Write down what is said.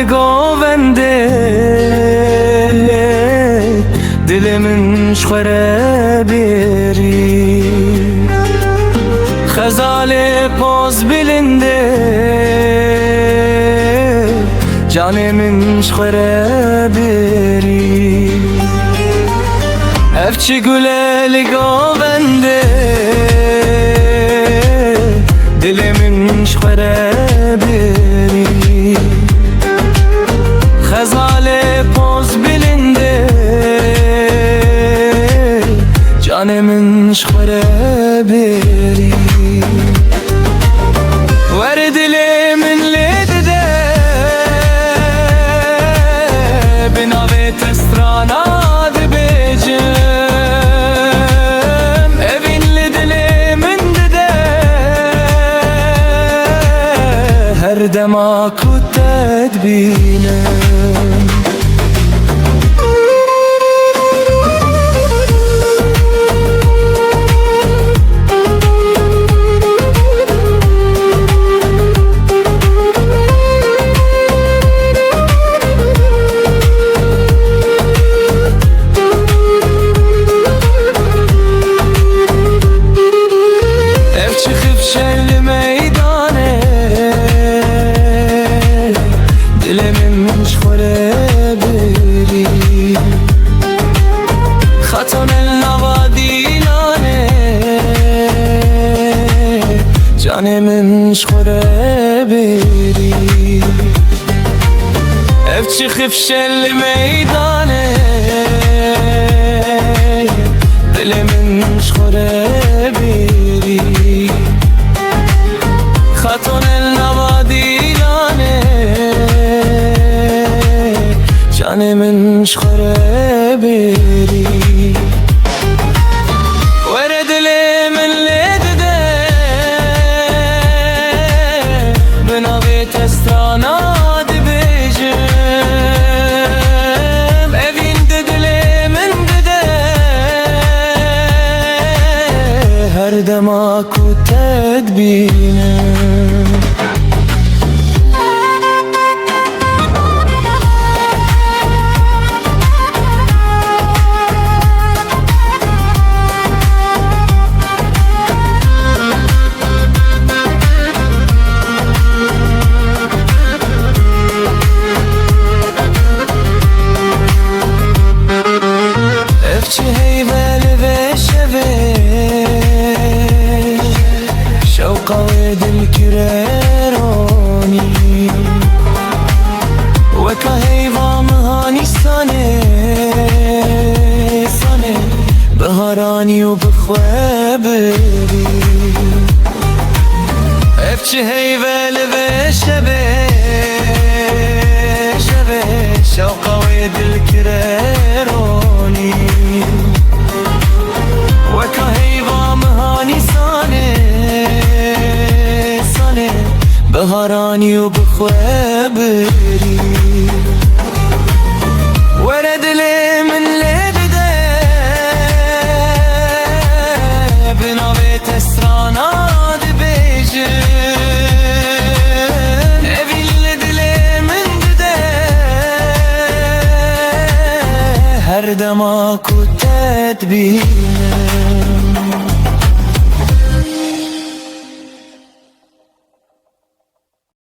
govende dilimin şkhare beri Khazale poz bilinde canimin şkhare beri Evçi güleli govende dilimin şkhare beri Khazale poz bilinde canimin şkhare beri Ver dilimin lidide binave testrana dibecim Evinli dilimin dide her dema kut tedbinem Şelli meydane dilimin şkhare beri Khaton el navadilane canimin şkhare beri Evçi khif şelli meydane dilimin şkhare beri Khaton el navadilane canimin şkhare beri Ver dilimin lidide binave testrana dibecim Evinde dilimin dide her dema kut tedbinem Evçi heyveli ve şeve Şevka ve dil kireroni Veka heyvamı hanistane Sane Beharani u bıkhve beri Evçi heyveli ve şeve Şevka ve dil kireroni Veka heyvamı hanistane Beharani u bıkhve beri Ver dilimin lidide binave testrana dibecim Evinli dilimin dide her dema kut tedbinem